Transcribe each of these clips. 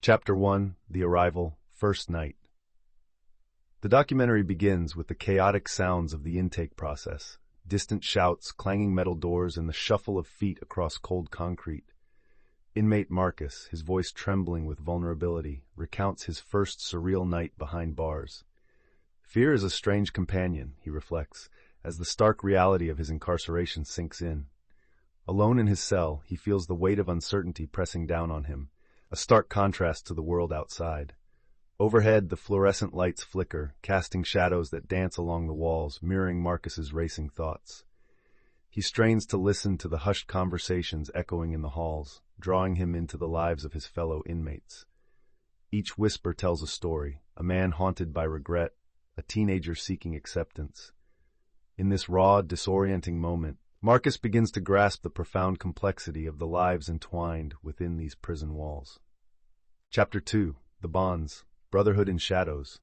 Chapter 1: The Arrival, First Night. The documentary begins with the chaotic sounds of the intake process, distant shouts, clanging metal doors, and the shuffle of feet across cold concrete. Inmate Marcus, his voice trembling with vulnerability, recounts his first surreal night behind bars. Fear is a strange companion, he reflects, as the stark reality of his incarceration sinks in. Alone in his cell, he feels the weight of uncertainty pressing down on him, a stark contrast to the world outside. Overhead, the fluorescent lights flicker, casting shadows that dance along the walls, mirroring Marcus's racing thoughts. He strains to listen to the hushed conversations echoing in the halls, drawing him into the lives of his fellow inmates. Each whisper tells a story, a man haunted by regret, a teenager seeking acceptance. In this raw, disorienting moment, Marcus begins to grasp the profound complexity of the lives entwined within these prison walls. Chapter 2: The Bonds, Brotherhood in Shadows.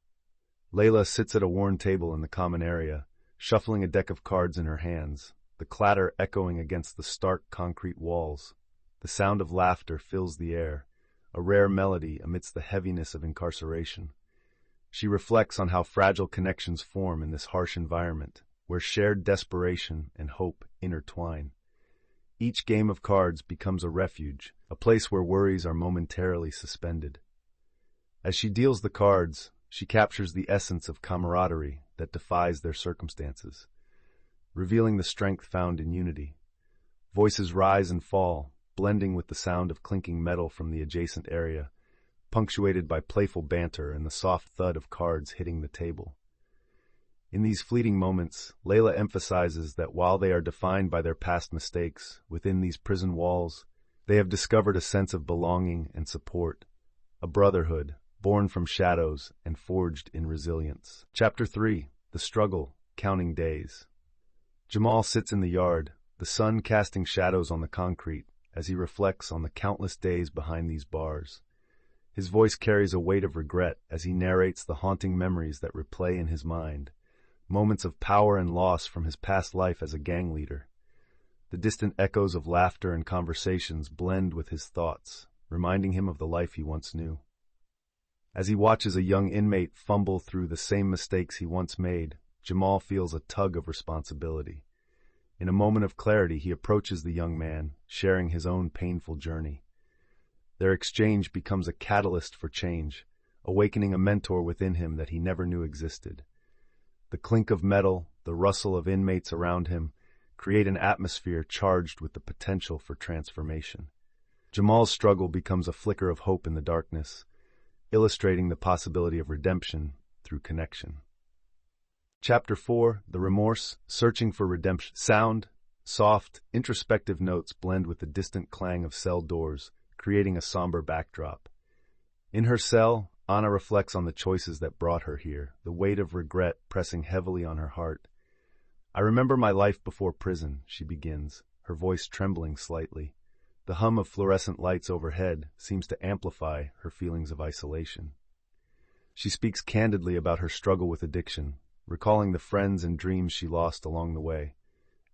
Layla sits at a worn table in the common area, shuffling a deck of cards in her hands, the clatter echoing against the stark concrete walls. The sound of laughter fills the air, a rare melody amidst the heaviness of incarceration. She reflects on how fragile connections form in this harsh environment, where shared desperation and hope intertwine. Each game of cards becomes a refuge, a place where worries are momentarily suspended. As she deals the cards, she captures the essence of camaraderie that defies their circumstances, revealing the strength found in unity. Voices rise and fall, blending with the sound of clinking metal from the adjacent area, punctuated by playful banter and the soft thud of cards hitting the table. In these fleeting moments, Layla emphasizes that while they are defined by their past mistakes, within these prison walls, they have discovered a sense of belonging and support, a brotherhood born from shadows and forged in resilience. Chapter 3: The Struggle, Counting Days. Jamal sits in the yard, the sun casting shadows on the concrete, as he reflects on the countless days behind these bars. His voice carries a weight of regret as he narrates the haunting memories that replay in his mind, moments of power and loss from his past life as a gang leader. The distant echoes of laughter and conversations blend with his thoughts, reminding him of the life he once knew. As he watches a young inmate fumble through the same mistakes he once made, Jamal feels a tug of responsibility. In a moment of clarity, he approaches the young man, sharing his own painful journey. Their exchange becomes a catalyst for change, awakening a mentor within him that he never knew existed. The clink of metal, the rustle of inmates around him, create an atmosphere charged with the potential for transformation. Jamal's struggle becomes a flicker of hope in the darkness, illustrating the possibility of redemption through connection. Chapter 4: The Remorse, Searching for Redemption. Sound, soft, introspective notes blend with the distant clang of cell doors, creating a somber backdrop. In her cell, Anna reflects on the choices that brought her here, the weight of regret pressing heavily on her heart. "I remember my life before prison," she begins, her voice trembling slightly. The hum of fluorescent lights overhead seems to amplify her feelings of isolation. She speaks candidly about her struggle with addiction, recalling the friends and dreams she lost along the way.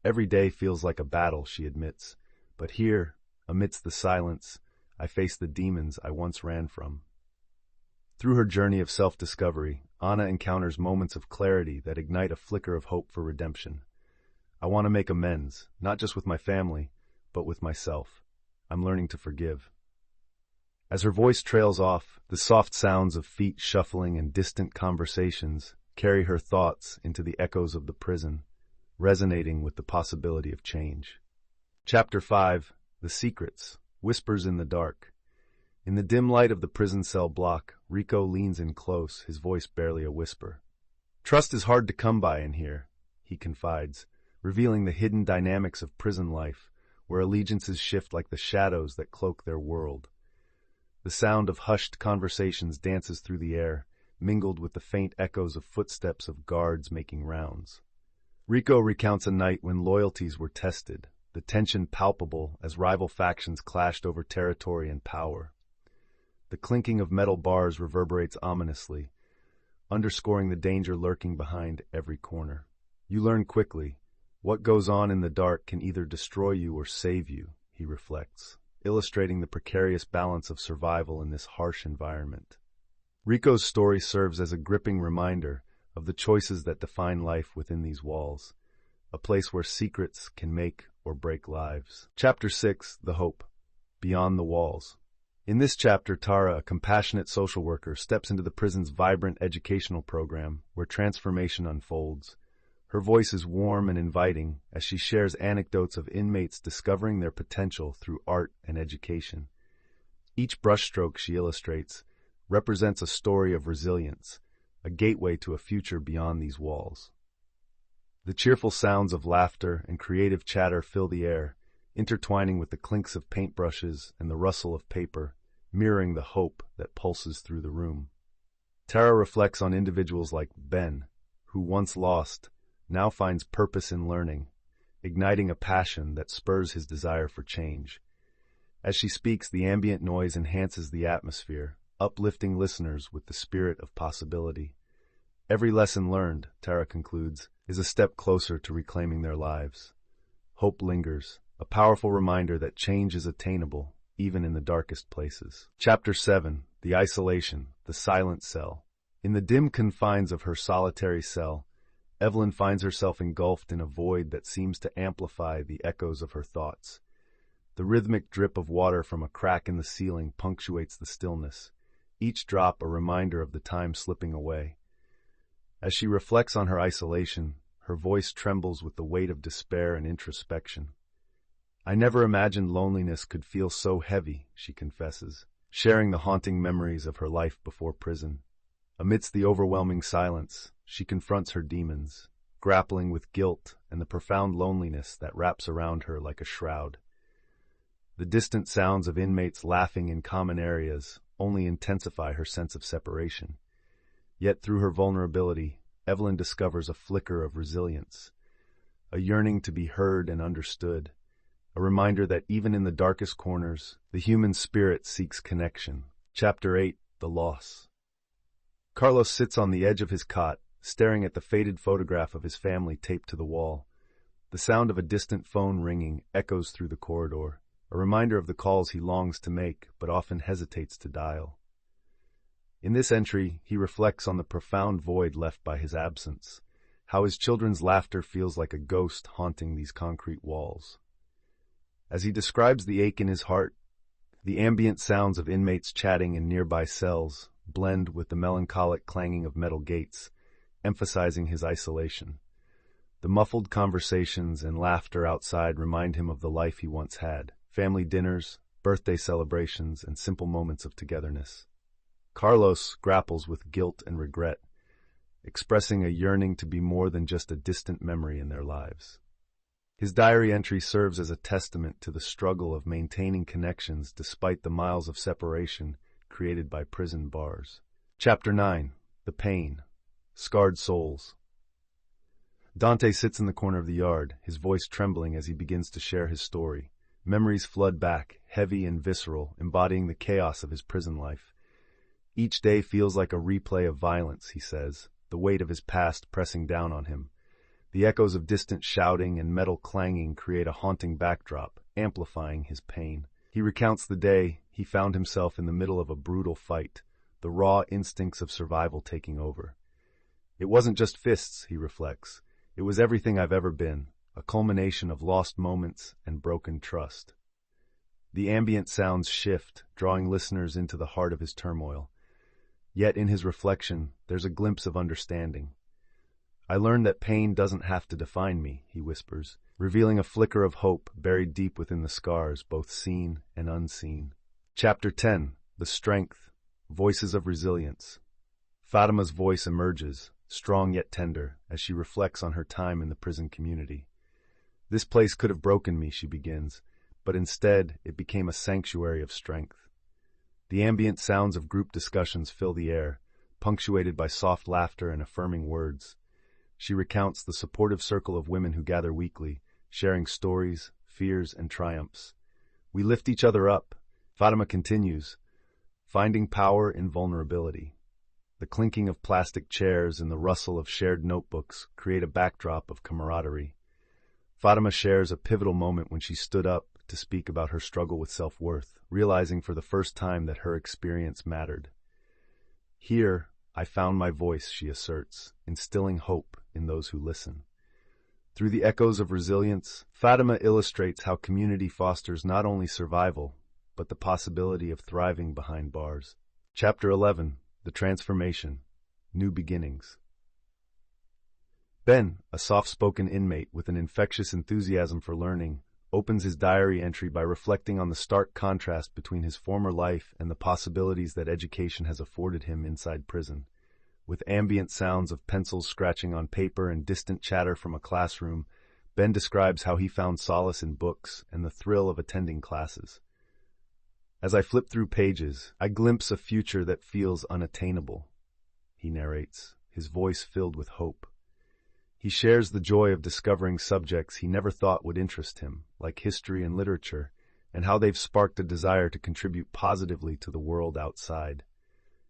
"Every day feels like a battle," she admits, "but here, amidst the silence, I face the demons I once ran from." Through her journey of self-discovery, Anna encounters moments of clarity that ignite a flicker of hope for redemption. "I want to make amends, not just with my family, but with myself. I'm learning to forgive." As her voice trails off, the soft sounds of feet shuffling and distant conversations carry her thoughts into the echoes of the prison, resonating with the possibility of change. Chapter 5: The Secrets, Whispers in the Dark. In the dim light of the prison cell block, Rico leans in close, his voice barely a whisper. "Trust is hard to come by in here," he confides, revealing the hidden dynamics of prison life, where allegiances shift like the shadows that cloak their world. The sound of hushed conversations dances through the air, mingled with the faint echoes of footsteps of guards making rounds. Rico recounts a night when loyalties were tested, the tension palpable as rival factions clashed over territory and power. The clinking of metal bars reverberates ominously, underscoring the danger lurking behind every corner. You learn quickly, what goes on in the dark can either destroy you or save you, he reflects, illustrating the precarious balance of survival in this harsh environment. Rico's story serves as a gripping reminder of the choices that define life within these walls, a place where secrets can make or break lives. Chapter 6, The Hope, Beyond the Walls. In this chapter, Tara, a compassionate social worker, steps into the prison's vibrant educational program where transformation unfolds. Her voice is warm and inviting as she shares anecdotes of inmates discovering their potential through art and education. Each brushstroke she illustrates represents a story of resilience, a gateway to a future beyond these walls. The cheerful sounds of laughter and creative chatter fill the air, intertwining with the clinks of paintbrushes and the rustle of paper, mirroring the hope that pulses through the room. Tara reflects on individuals like Ben, who once lost, now finds purpose in learning, igniting a passion that spurs his desire for change. As she speaks, the ambient noise enhances the atmosphere, uplifting listeners with the spirit of possibility. Every lesson learned, Tara concludes, is a step closer to reclaiming their lives. Hope lingers, a powerful reminder that change is attainable, even in the darkest places. Chapter 7, The Isolation, The Silent Cell. In the dim confines of her solitary cell, Evelyn finds herself engulfed in a void that seems to amplify the echoes of her thoughts. The rhythmic drip of water from a crack in the ceiling punctuates the stillness, each drop a reminder of the time slipping away. As she reflects on her isolation, her voice trembles with the weight of despair and introspection. "I never imagined loneliness could feel so heavy," she confesses, sharing the haunting memories of her life before prison. Amidst the overwhelming silence, she confronts her demons, grappling with guilt and the profound loneliness that wraps around her like a shroud. The distant sounds of inmates laughing in common areas only intensify her sense of separation. Yet through her vulnerability, Evelyn discovers a flicker of resilience, a yearning to be heard and understood, a reminder that even in the darkest corners, the human spirit seeks connection. Chapter 8, The Loss. Carlos sits on the edge of his cot, staring at the faded photograph of his family taped to the wall. The sound of a distant phone ringing echoes through the corridor, a reminder of the calls he longs to make but often hesitates to dial. In this entry, he reflects on the profound void left by his absence, how his children's laughter feels like a ghost haunting these concrete walls. As he describes the ache in his heart, the ambient sounds of inmates chatting in nearby cells blend with the melancholic clanging of metal gates, emphasizing his isolation. The muffled conversations and laughter outside remind him of the life he once had: family dinners, birthday celebrations, and simple moments of togetherness. Carlos grapples with guilt and regret, expressing a yearning to be more than just a distant memory in their lives. His diary entry serves as a testament to the struggle of maintaining connections despite the miles of separation created by prison bars. Chapter 9, The Pain, Scarred Souls. Dante sits in the corner of the yard, his voice trembling as he begins to share his story. Memories flood back, heavy and visceral, embodying the chaos of his prison life. Each day feels like a replay of violence, he says, the weight of his past pressing down on him. The echoes of distant shouting and metal clanging create a haunting backdrop, amplifying his pain. He recounts the day he found himself in the middle of a brutal fight, the raw instincts of survival taking over. "It wasn't just fists," he reflects. "It was everything I've ever been, a culmination of lost moments and broken trust." The ambient sounds shift, drawing listeners into the heart of his turmoil. Yet in his reflection, there's a glimpse of understanding. "I learned that pain doesn't have to define me," he whispers, revealing a flicker of hope buried deep within the scars, both seen and unseen. Chapter 10, The Strength, Voices of Resilience. Fatima's voice emerges, strong yet tender, as she reflects on her time in the prison community. "This place could have broken me," she begins, but instead it became a sanctuary of strength. The ambient sounds of group discussions fill the air, punctuated by soft laughter and affirming words. She recounts the supportive circle of women who gather weekly, sharing stories, fears, and triumphs. "We lift each other up," Fatima continues, finding power in vulnerability. The clinking of plastic chairs and the rustle of shared notebooks create a backdrop of camaraderie. Fatima shares a pivotal moment when she stood up, to speak about her struggle with self-worth, realizing for the first time that her experience mattered. "Here, I found my voice," she asserts, instilling hope in those who listen. Through the echoes of resilience, Fatima illustrates how community fosters not only survival, but the possibility of thriving behind bars. Chapter 11. The Transformation. New Beginnings. Ben, a soft-spoken inmate with an infectious enthusiasm for learning, opens his diary entry by reflecting on the stark contrast between his former life and the possibilities that education has afforded him inside prison. With ambient sounds of pencils scratching on paper and distant chatter from a classroom, Ben describes how he found solace in books and the thrill of attending classes. "As I flip through pages, I glimpse a future that feels unattainable," he narrates, his voice filled with hope. He shares the joy of discovering subjects he never thought would interest him, like history and literature, and how they've sparked a desire to contribute positively to the world outside.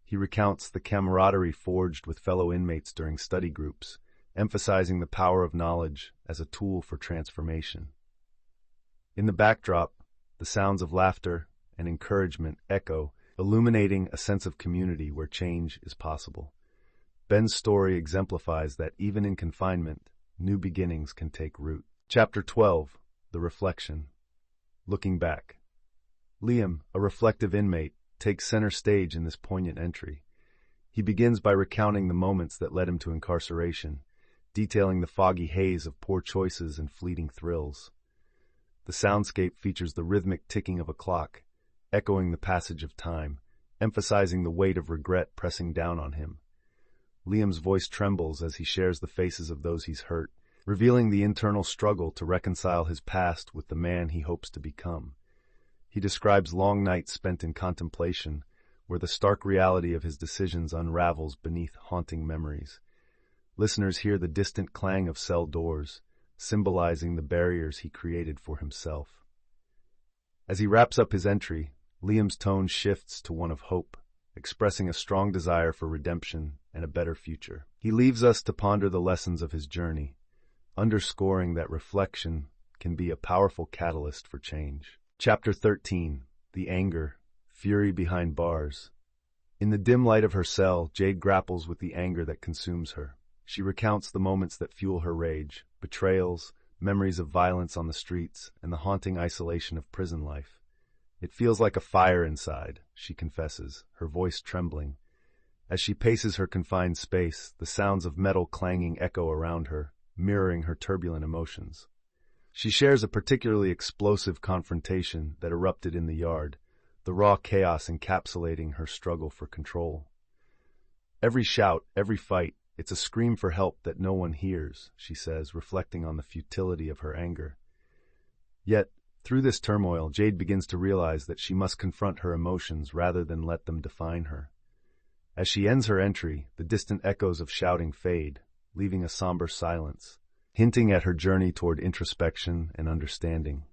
He recounts the camaraderie forged with fellow inmates during study groups, emphasizing the power of knowledge as a tool for transformation. In the backdrop, the sounds of laughter and encouragement echo, illuminating a sense of community where change is possible. Ben's story exemplifies that even in confinement, new beginnings can take root. Chapter 12. The Reflection. Looking back. Liam, a reflective inmate, takes center stage in this poignant entry. He begins by recounting the moments that led him to incarceration, detailing the foggy haze of poor choices and fleeting thrills. The soundscape features the rhythmic ticking of a clock, echoing the passage of time, emphasizing the weight of regret pressing down on him. Liam's voice trembles as he shares the faces of those he's hurt, revealing the internal struggle to reconcile his past with the man he hopes to become. He describes long nights spent in contemplation, where the stark reality of his decisions unravels beneath haunting memories. Listeners hear the distant clang of cell doors, symbolizing the barriers he created for himself. As he wraps up his entry, Liam's tone shifts to one of hope, expressing a strong desire for redemption and a better future. He leaves us to ponder the lessons of his journey, underscoring that reflection can be a powerful catalyst for change. Chapter 13. The Anger, Fury Behind Bars. In the dim light of her cell, Jade grapples with the anger that consumes her. She recounts the moments that fuel her rage, betrayals, memories of violence on the streets, and the haunting isolation of prison life. "It feels like a fire inside," she confesses, her voice trembling. As she paces her confined space, the sounds of metal clanging echo around her, mirroring her turbulent emotions. She shares a particularly explosive confrontation that erupted in the yard, the raw chaos encapsulating her struggle for control. "Every shout, every fight, it's a scream for help that no one hears," she says, reflecting on the futility of her anger. Yet, through this turmoil, Jade begins to realize that she must confront her emotions rather than let them define her. As she ends her entry, the distant echoes of shouting fade, leaving a somber silence, hinting at her journey toward introspection and understanding.